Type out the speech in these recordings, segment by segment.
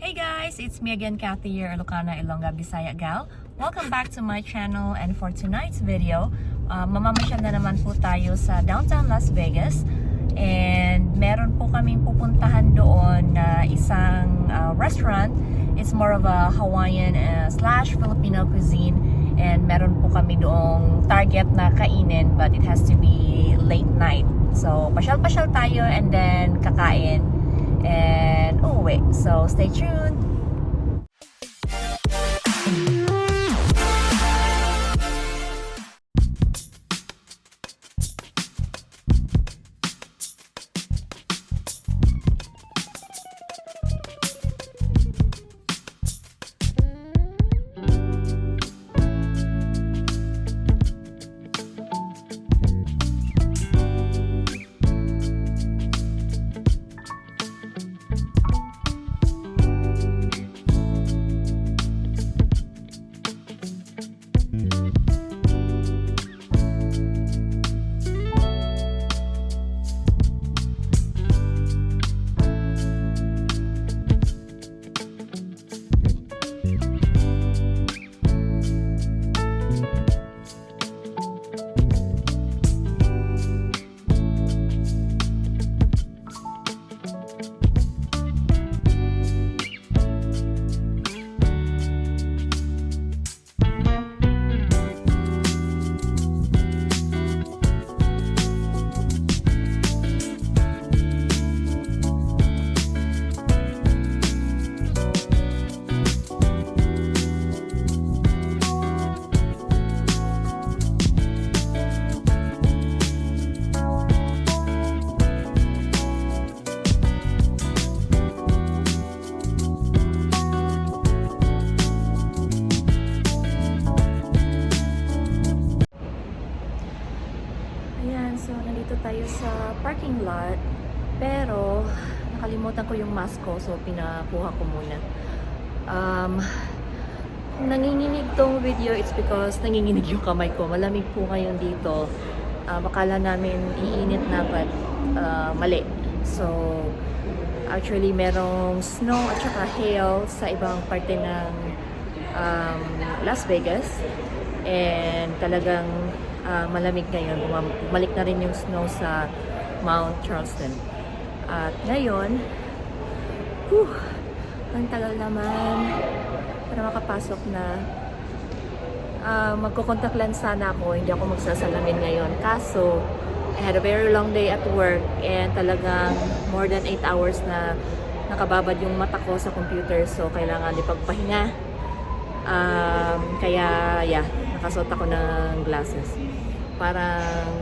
Hey guys, it's me again, Kathy here, Ilocana, Ilongga, Bisaya Gal. Welcome back to my channel, and for tonight's video, mamamasyal na naman po tayo sa downtown Las Vegas. And meron po kaming pupuntahan doon na isang restaurant. It's more of a Hawaiian slash Filipino cuisine. And meron po kami doong target na kainin, but it has to be late night. So, pasyal-pasyal tayo and then kakain and uuwi. So, stay tuned! So, nandito tayo sa parking lot, pero nakalimutan ko yung mask ko, so pinakuha ko muna. Kung nanginginig tong video, it's because nanginginig yung kamay ko. Malamig po ngayon dito. Akala namin iinit na, but mali. So, actually merong snow at saka hail sa ibang parte ng Las Vegas. And talagang malamig ngayon. Bumalik na rin yung snow sa Mount Charleston. At ngayon, ang tagal naman para makapasok na. Magko-contact lens sana ako. Hindi ako magsasalamin ngayon. Kaso, I had a very long day at work and talagang more than 8 hours na nakababad yung mata ko sa computer. So, kailangan ipagpahinga. Kaya, yeah, nakasuot ako ng glasses. Parang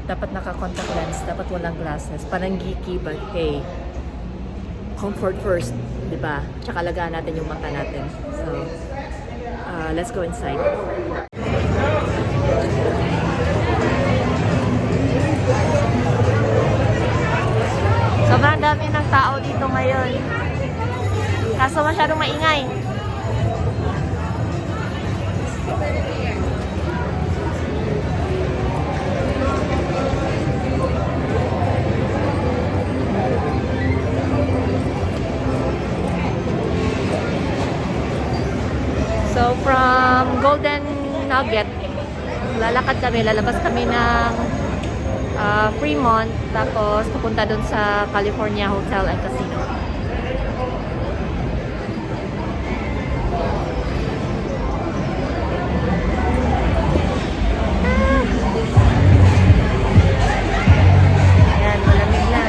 dapat naka-contact lens, dapat walang glasses. Parang geeky, but hey, comfort first, di ba? Tsaka alagaan natin yung mata natin. So, let's go inside. Sobrang dami ng tao dito ngayon. Kaso masyadong maingay. So, from Golden Nugget, lalabas kami ng Fremont, tapos pupunta dun sa California Hotel and Casino. Ayan, malamig na.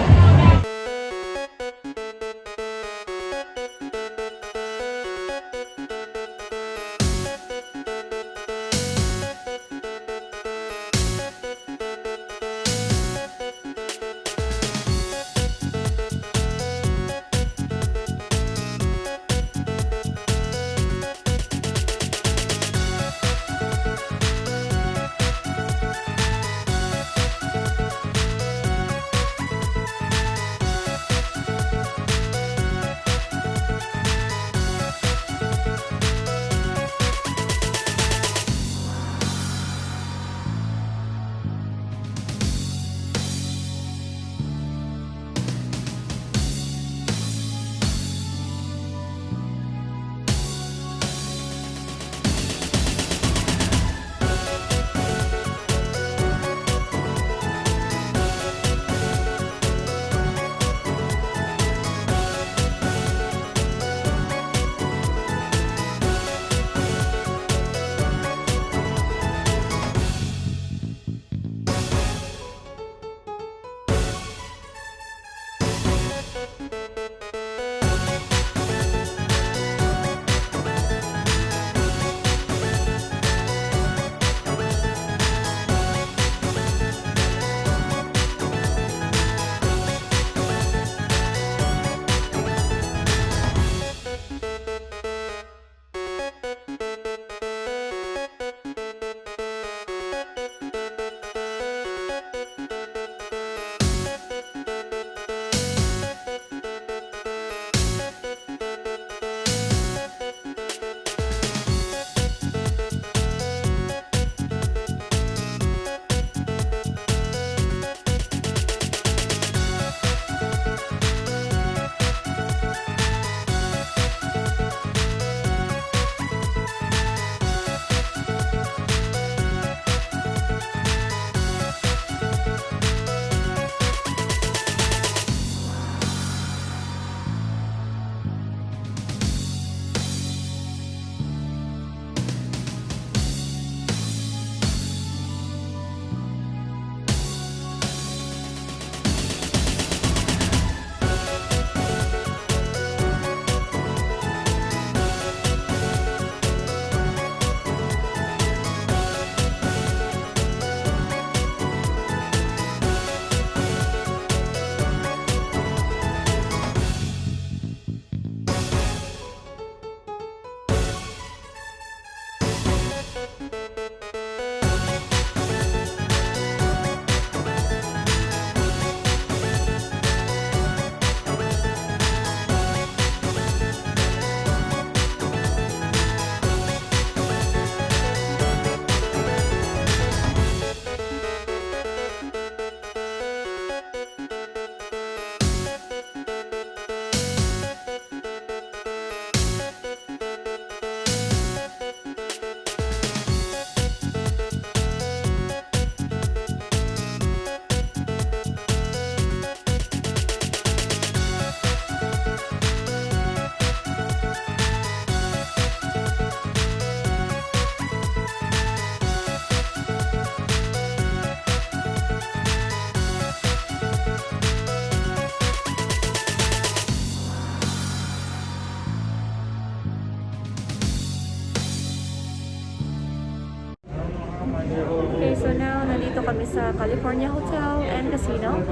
sa California Hotel and Casino.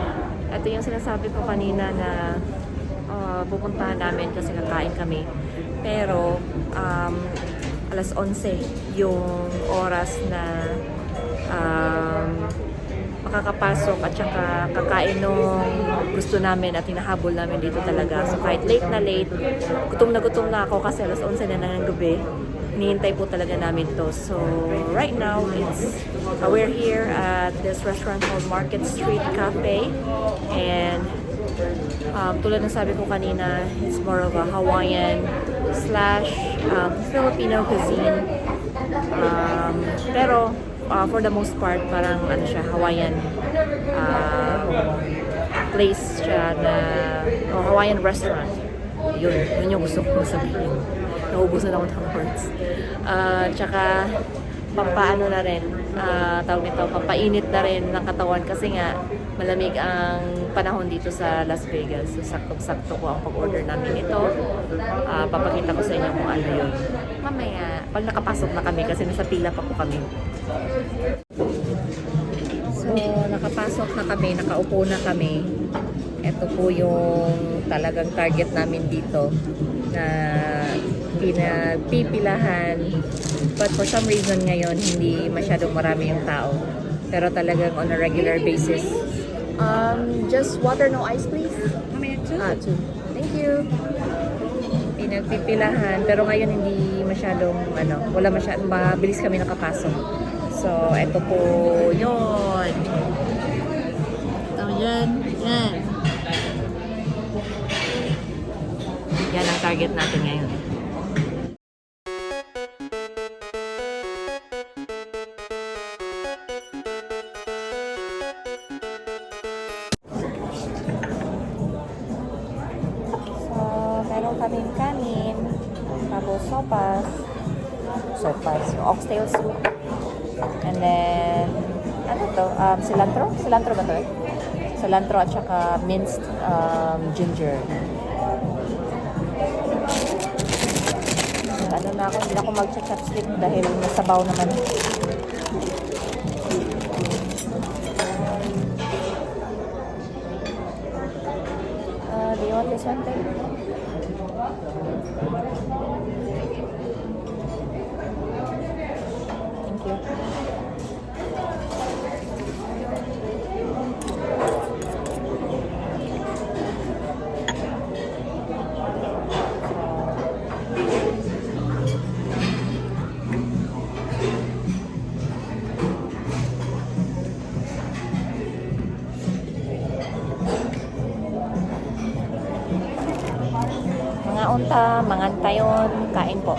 Ito yung sinasabi ko kanina na pupuntahan namin kasi kakain kami. Pero alas 11 yung oras na makakapasok at saka kakain nung gusto namin at hinahabol namin dito talaga. So kahit late na gutom na ako kasi alas 11 na ng gabi. Hinihintay po talaga namin to. So right now we're here at this restaurant called Market Street Cafe, and tulad ng sabi ko kanina, it's more of a Hawaiian slash Filipino cuisine, pero for the most part parang ano siya, Hawaiian place siya na Hawaiian restaurant. Yun yung gusto ko sabihin. Naubusan ako ng words. Tsaka pampaano na rin, tawag nito, pampainit na rin ng katawan kasi nga malamig ang panahon dito sa Las Vegas. So saktong-sakto ko ang pag-order namin ito. Papakita ko sa inyo kung ano yun mamaya pag nakapasok na kami kasi nasa pila pa po kami. So nakapasok na kami, nakaupo na kami. Ito po yung talagang target namin dito na pinagpipilahan, but for some reason ngayon hindi masyadong marami yung tao, pero talagang on a regular basis. Just water, no ice please. Two. Thank you. Pinagpipilahan, pero ngayon hindi masyadong wala masyadong, mabilis kami nakapasok. So ito po yun. Yan. Yan ang target natin ngayon. Meron kaming kanin, tapos sopas, yung oxtail soup, and then, cilantro ba to? Cilantro at saka minced ginger. Hindi na ako mag-chopstick dahil nasabaw naman. Do you want this one, babe? Thank you. Mga unta, mga tayon, kain po.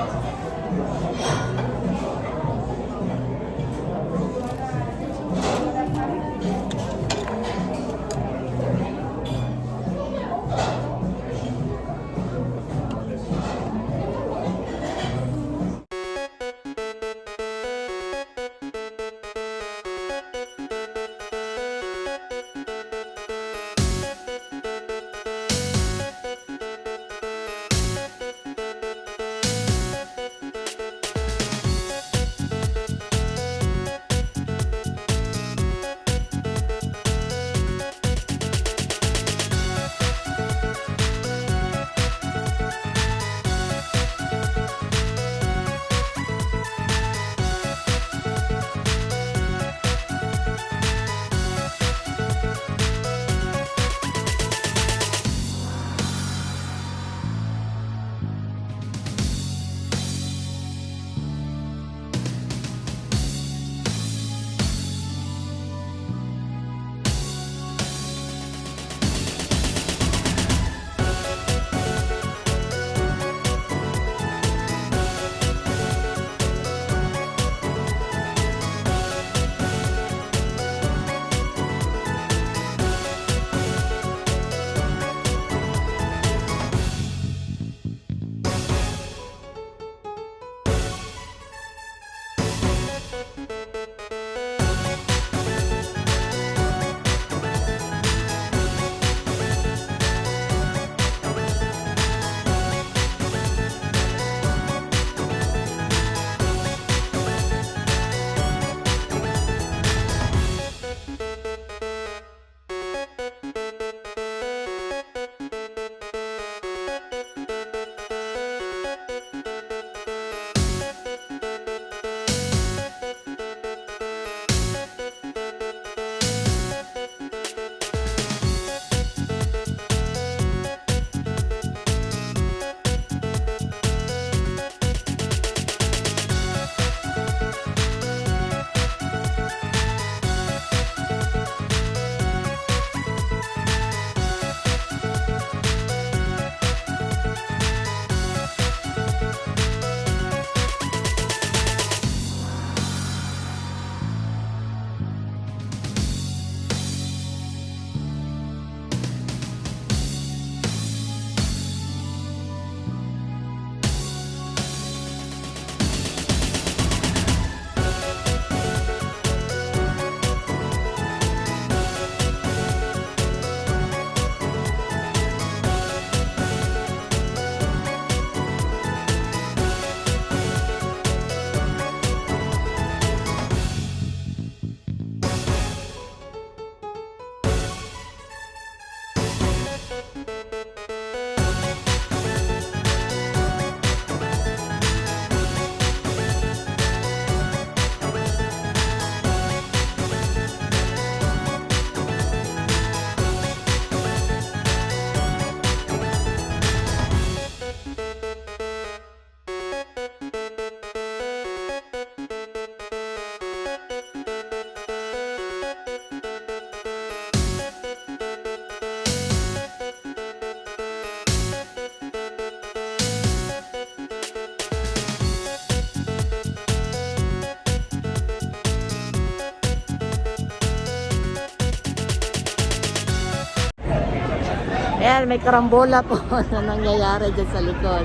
Ayan, may karambola po na nangyayari dyan sa likod.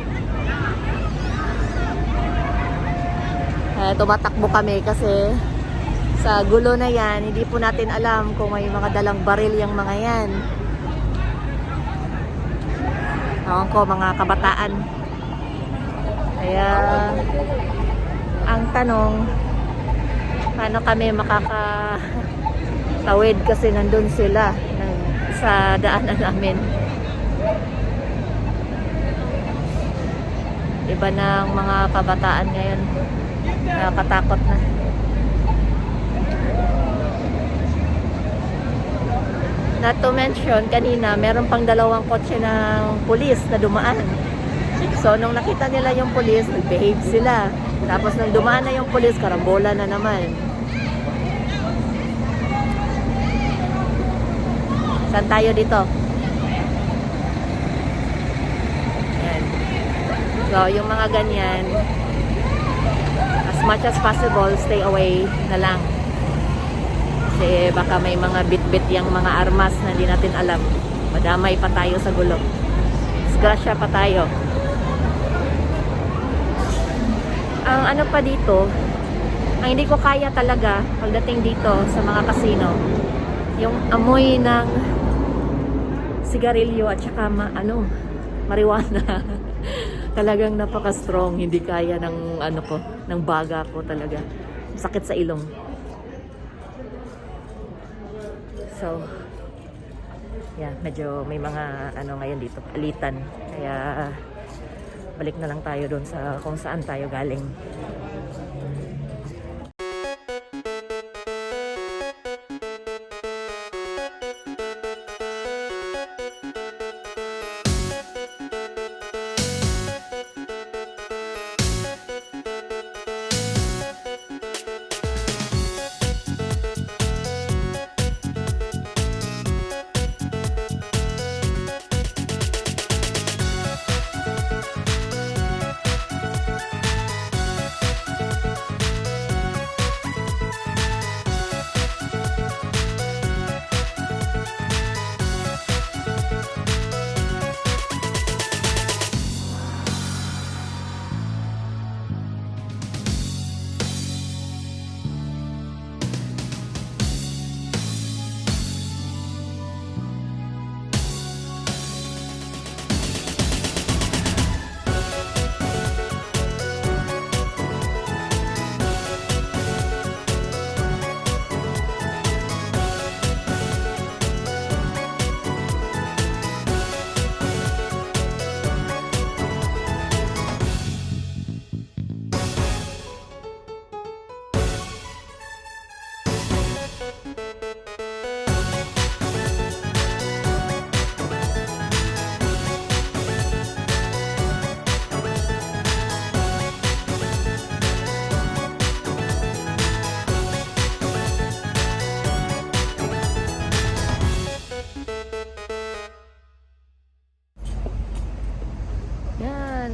Tumatakbo kami kasi sa gulo na yan, hindi po natin alam kung may mga dalang baril yung mga yan. Ewan ko, mga kabataan. Kaya, ang tanong, paano kami makakatawid kasi nandun sila sa daanan namin. Iba na ang mga kabataan ngayon. Nakakatakot na. Not to mention, kanina meron pang 2 kotse ng pulis na dumaan. So, nung nakita nila yung pulis, nag-behave sila. Tapos, nung dumaan na yung pulis, karambola na naman. Saan tayo dito? Ayan. So, yung mga ganyan, as much as possible, stay away na lang. Kasi baka may mga bit-bit yung mga armas na hindi natin alam. Madamay pa tayo sa gulo. Disgrasya pa tayo. Ang ano pa dito, ang hindi ko kaya talaga pagdating dito sa mga casino, yung amoy ng sigarilyo at saka marijuana. Talagang napaka-strong, hindi kaya ng ng baga ko talaga. Sakit sa ilong. So, yeah, medyo may mga ngayon dito, alitan. Kaya balik na lang tayo doon sa kung saan tayo galing.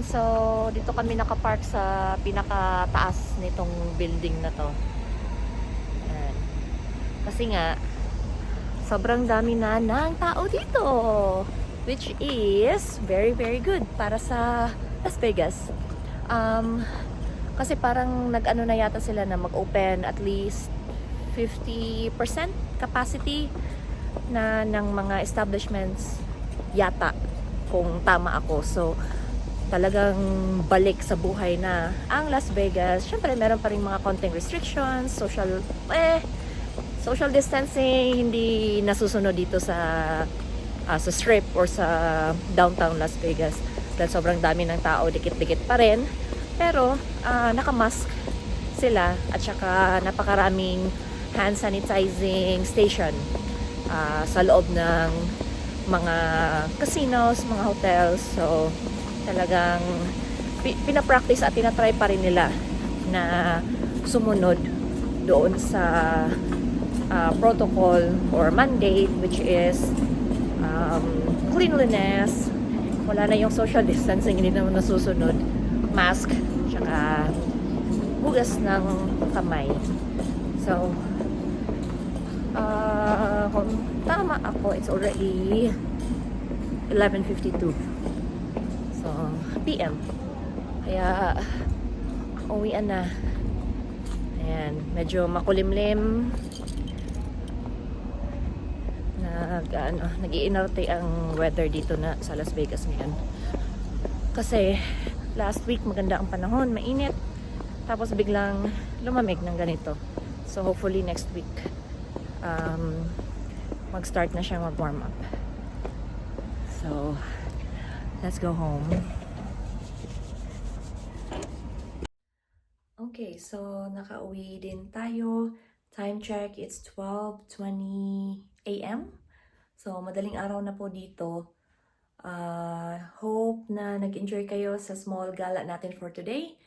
So, dito kami nakapark sa pinakataas nitong building na to. Ayan. Kasi nga, sobrang dami na ng tao dito. Which is very, very good para sa Las Vegas. Kasi parang nag-ano na yata sila na mag-open at least 50% capacity na ng mga establishments yata, kung tama ako. So, talagang balik sa buhay na ang Las Vegas. Syempre, meron pa rin mga konting restrictions, social distancing, hindi nasusunod dito sa strip or sa downtown Las Vegas. Dahil sobrang dami ng tao, dikit-dikit pa rin. Pero, nakamask sila at saka napakaraming hand sanitizing station sa loob ng mga casinos, mga hotels. So, talagang pinapractice at tinatry pa rin nila na sumunod doon sa protocol or mandate, which is cleanliness. Wala na yung social distancing, hindi naman nasusunod. Mask, tsaka hugas ng kamay. So, kung tama ako, it's already 11:52. So, PM. Kaya, uwian na. Ayan, medyo makulimlim. Nag-iinarte ang weather dito na sa Las Vegas ngayon. Kasi, last week maganda ang panahon, mainit. Tapos biglang lumamig ng ganito. So, hopefully next week, mag-start na siyang mag-warm up. So, let's go home. Okay, so nakauwi din tayo. Time check, it's 12:20 a.m. So, madaling araw na po dito. Hope na nag-enjoy kayo sa small gala natin for today.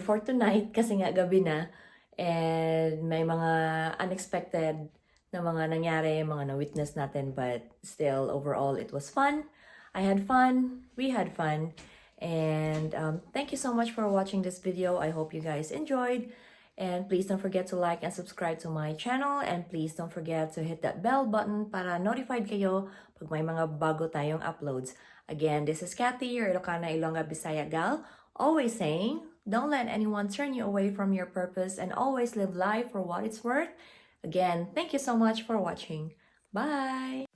For tonight, kasi nga gabi na. And may mga unexpected na mga nangyari, mga na-witness natin. But still, overall, it was fun. I had fun. We had fun. And thank you so much for watching this video. I hope you guys enjoyed. And please don't forget to like and subscribe to my channel. And please don't forget to hit that bell button para notified kayo pag may mga bago tayong uploads. Again, this is Kathy, your Ilocana, Ilongga, Bisaya gal, always saying, don't let anyone turn you away from your purpose and always live life for what it's worth. Again, thank you so much for watching. Bye!